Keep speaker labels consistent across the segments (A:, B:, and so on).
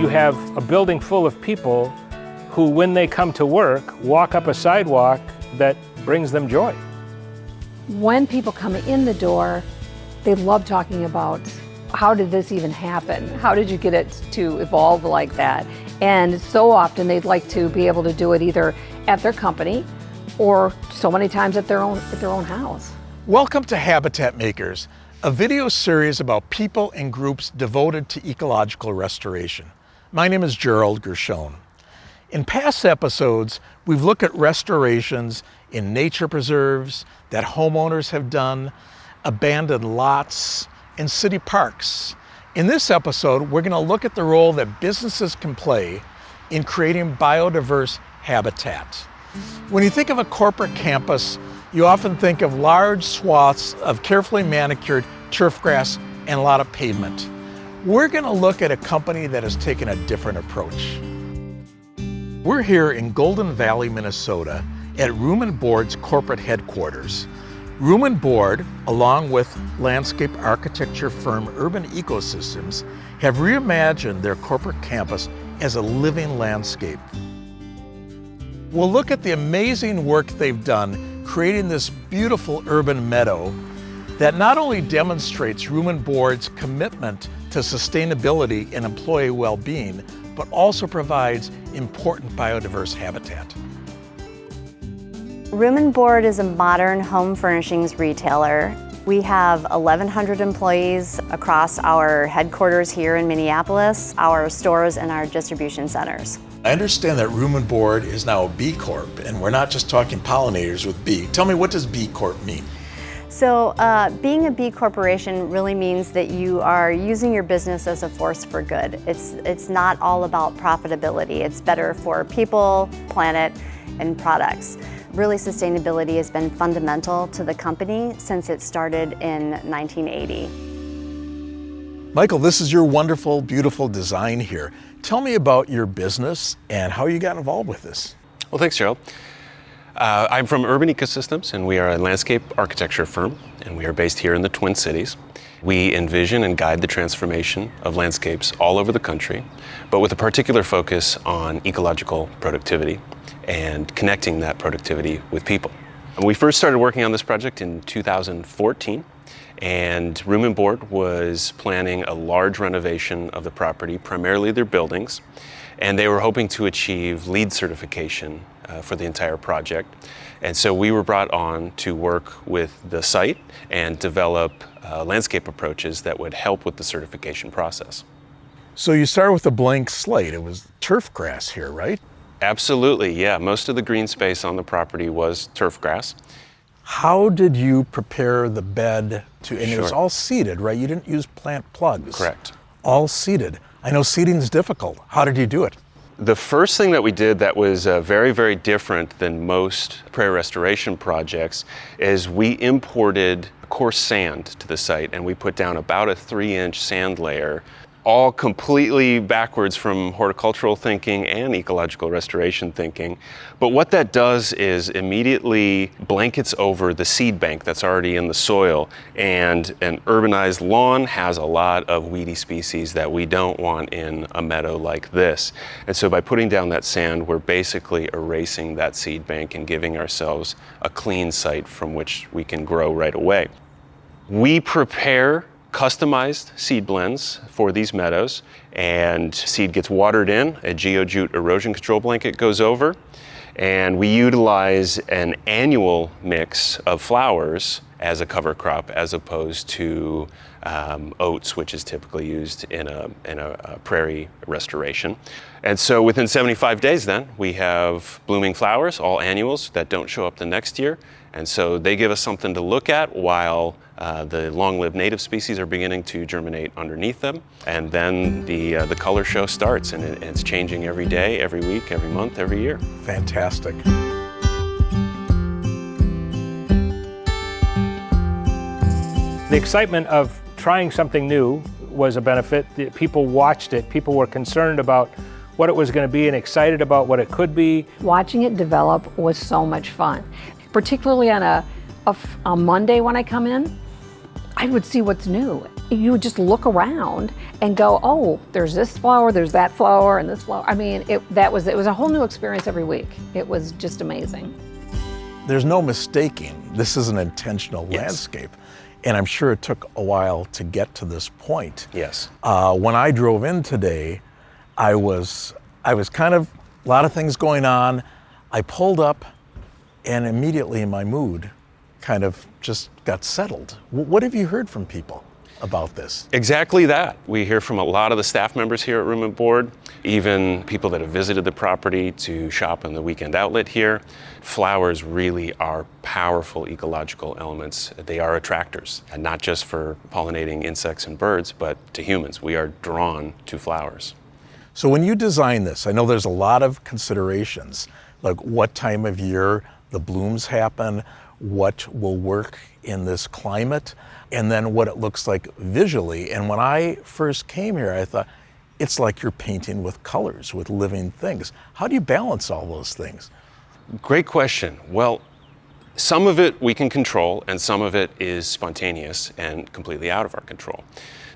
A: you have a building full of people who, when they come to work, walk up a sidewalk that brings them joy.
B: When people come in the door, they love talking about, how did this even happen? How did you get it to evolve like that? And so often they'd like to be able to do it either at their company or so many times at their own house.
C: Welcome to Habitat Makers, a video series about people and groups devoted to ecological restoration. My name is Gerald Gershon. In past episodes, we've looked at restorations in nature preserves that homeowners have done, abandoned lots, and city parks. In this episode, we're going to look at the role that businesses can play in creating biodiverse habitat. When you think of a corporate campus, you often think of large swaths of carefully manicured turf grass and a lot of pavement. We're going to look at a company that has taken a different approach. We're here in Golden Valley, Minnesota, at Room & Board's corporate headquarters. Room & Board, along with landscape architecture firm Urban Ecosystems, have reimagined their corporate campus as a living landscape. We'll look at the amazing work they've done creating this beautiful urban meadow that not only demonstrates Room & Board's commitment to sustainability and employee well-being, but also provides important biodiverse habitat.
D: Room & Board is a modern home furnishings retailer. We have 1,100 employees across our headquarters here in Minneapolis, our stores, and our distribution centers.
C: I understand that Room & Board is now a B Corp, and we're not just talking pollinators with B. Tell me, what does B Corp mean?
D: So being a B Corporation really means that you are using your business as a force for good. It's not all about profitability. It's better for people, planet, and products. Really, sustainability has been fundamental to the company since it started in 1980.
C: Michael, this is your wonderful, beautiful design here. Tell me about your business and how you got involved with this.
E: Well, thanks, Gerald. I'm from Urban Ecosystems, and we are a landscape architecture firm, and we are based here in the Twin Cities. We envision and guide the transformation of landscapes all over the country, but with a particular focus on ecological productivity and connecting that productivity with people. We first started working on this project in 2014, and Room & Board was planning a large renovation of the property, primarily their buildings, and they were hoping to achieve LEED certification for the entire project. And so we were brought on to work with the site and develop landscape approaches that would help with the certification process.
C: So you started with a blank slate. It was turf grass here, right?
E: Absolutely, yeah. Most of the green space on the property was turf grass.
C: How did you prepare the bed to, and it was
E: Sure.
C: all seeded, right? You didn't use plant plugs.
E: Correct.
C: All seeded. I know seeding is difficult. How did you do it?
E: The first thing that we did that was very, very different than most prairie restoration projects is we imported coarse sand to the site, and we put down about a 3-inch sand layer, all completely backwards from horticultural thinking and ecological restoration thinking. But what that does is immediately blankets over the seed bank that's already in the soil, and an urbanized lawn has a lot of weedy species that we don't want in a meadow like this. And so by putting down that sand, we're basically erasing that seed bank and giving ourselves a clean site from which we can grow right away. We prepare customized seed blends for these meadows, and seed gets watered in, a geojute erosion control blanket goes over, and we utilize an annual mix of flowers as a cover crop as opposed to oats, which is typically used in a prairie restoration. And so within 75 days then, we have blooming flowers, all annuals that don't show up the next year. And so they give us something to look at while the long-lived native species are beginning to germinate underneath them. And then the color show starts, and it's changing every day, every week, every month, every year.
C: Fantastic.
A: The excitement of trying something new was a benefit. People watched it. People were concerned about what it was going to be and excited about what it could be.
B: Watching it develop was so much fun, particularly on a Monday when I come in. I would see what's new. you would just look around and go, oh, there's this flower, there's that flower, and this flower. I mean, it was a whole new experience every week. It was just amazing.
C: There's no mistaking, this is an intentional landscape. And I'm sure it took a while to get to this point.
E: Yes.
C: When I drove in today, I was kind of, a lot of things going on. I pulled up and immediately my mood kind of just got settled. What have you heard from people about this?
E: Exactly that. We hear from a lot of the staff members here at Room and Board, even people that have visited the property to shop in the weekend outlet here. Flowers really are powerful ecological elements. They are attractors, and not just for pollinating insects and birds, but to humans. We are drawn to flowers.
C: So when you design this, I know there's a lot of considerations, like what time of year the blooms happen, what will work in this climate, and then what it looks like visually. And when I first came here, I thought, it's like you're painting with colors, with living things. How do you balance all those things?
E: Great question. Well, some of it we can control, and some of it is spontaneous and completely out of our control.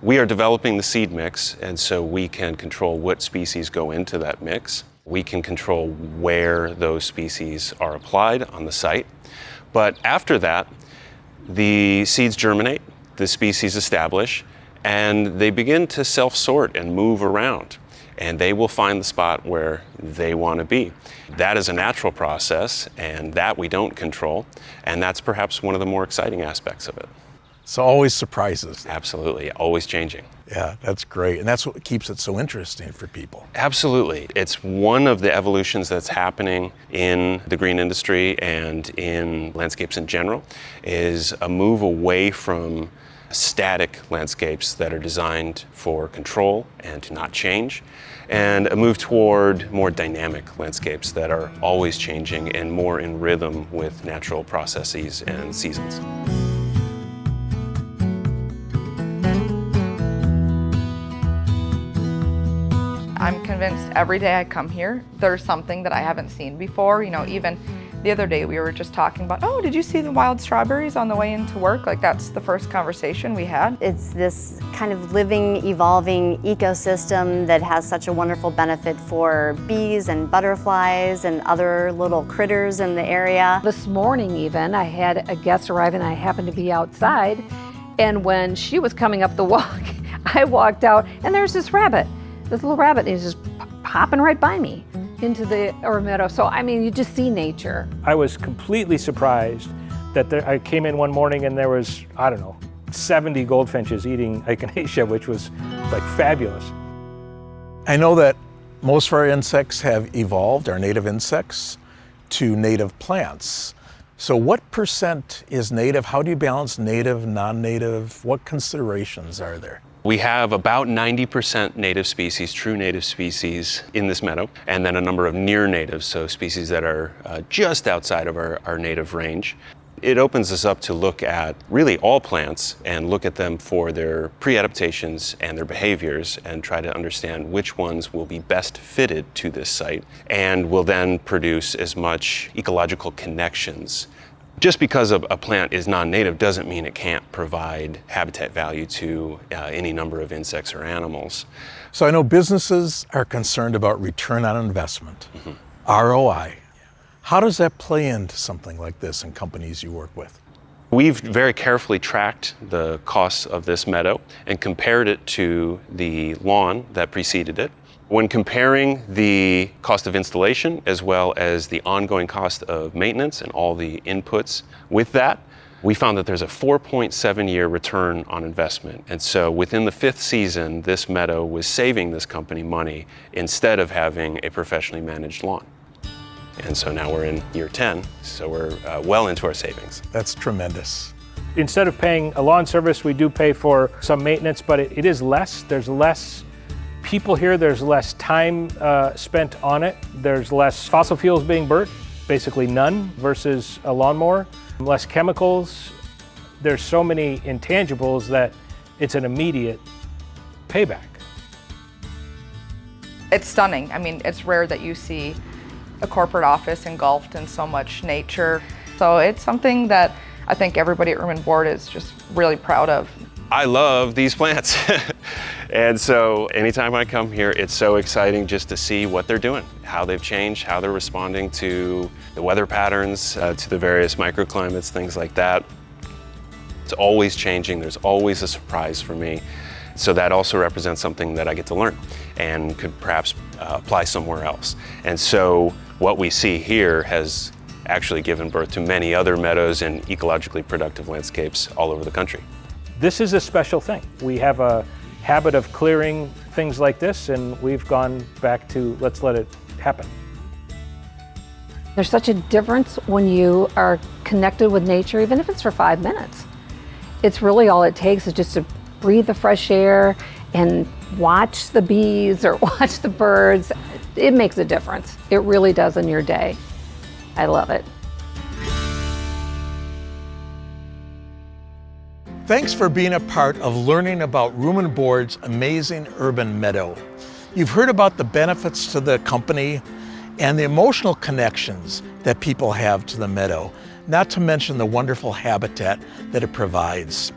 E: We are developing the seed mix, and so we can control what species go into that mix. We can control where those species are applied on the site. But after that, the seeds germinate, the species establish, and they begin to self-sort and move around. And they will find the spot where they want to be. That is a natural process, and that we don't control. And that's perhaps one of the more exciting aspects of it.
C: So always surprises.
E: Absolutely, always changing.
C: Yeah, that's great. And that's what keeps it so interesting for people.
E: Absolutely. It's one of the evolutions that's happening in the green industry and in landscapes in general, is a move away from static landscapes that are designed for control and to not change, and a move toward more dynamic landscapes that are always changing and more in rhythm with natural processes and seasons.
F: I'm convinced every day I come here, there's something that I haven't seen before. You know, even the other day we were just talking about, oh, did you see the wild strawberries on the way into work? Like, that's the first conversation we had.
D: It's this kind of living, evolving ecosystem that has such a wonderful benefit for bees and butterflies and other little critters in the area.
B: This morning even, I had a guest arrive and I happened to be outside, and when she was coming up the walk, I walked out and there's this rabbit. This little rabbit is just hopping right by me into the Meadow. So, I mean, you just see nature.
A: I was completely surprised that I came in one morning and there was, I don't know, 70 goldfinches eating echinacea, which was like fabulous.
C: I know that most of our insects have evolved, our native insects, to native plants. So what percent is native? How do you balance native, non-native? What considerations are there?
E: We have about 90% native species, true native species in this meadow, and then a number of near natives, so species that are just outside of our native range. It opens us up to look at really all plants and look at them for their pre-adaptations and their behaviors and try to understand which ones will be best fitted to this site and will then produce as much ecological connections. Just because a plant is non-native doesn't mean it can't provide habitat value to any number of insects or animals.
C: So I know businesses are concerned about return on investment, ROI. How does that play into something like this in companies you work with?
E: We've very carefully tracked the costs of this meadow and compared it to the lawn that preceded it. When comparing the cost of installation as well as the ongoing cost of maintenance and all the inputs with that, we found that there's a 4.7-year return on investment. And so within the 5th season, this meadow was saving this company money instead of having a professionally managed lawn. And so now we're in year 10, so we're well into our savings.
C: That's tremendous.
A: Instead of paying a lawn service, we do pay for some maintenance, but it is less. There's less people here, there's less time spent on it, there's less fossil fuels being burnt, basically none, versus a lawnmower, less chemicals. There's so many intangibles that it's an immediate payback.
F: It's stunning. I mean, it's rare that you see a corporate office engulfed in so much nature. So it's something that I think everybody at Room and Board is just really proud of.
E: I love these plants. And so anytime I come here, it's so exciting just to see what they're doing, how they've changed, how they're responding to the weather patterns, to the various microclimates, things like that. It's always changing. There's always a surprise for me. So that also represents something that I get to learn and could perhaps apply somewhere else. And so what we see here has actually given birth to many other meadows and ecologically productive landscapes all over the country.
A: This is a special thing. We have a habit of clearing things like this, and we've gone back to let's let it happen.
B: There's such a difference when you are connected with nature, even if it's for 5 minutes. It's really all it takes is just to breathe the fresh air and watch the bees or watch the birds. It makes a difference. It really does in your day. I love it.
C: Thanks for being a part of learning about Room and Board's amazing urban meadow. You've heard about the benefits to the company and the emotional connections that people have to the meadow, not to mention the wonderful habitat that it provides.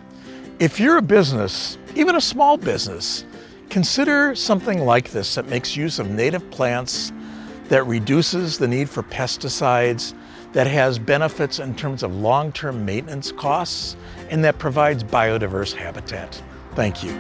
C: If you're a business, even a small business, consider something like this that makes use of native plants, that reduces the need for pesticides, that has benefits in terms of long-term maintenance costs, and that provides biodiverse habitat. Thank you.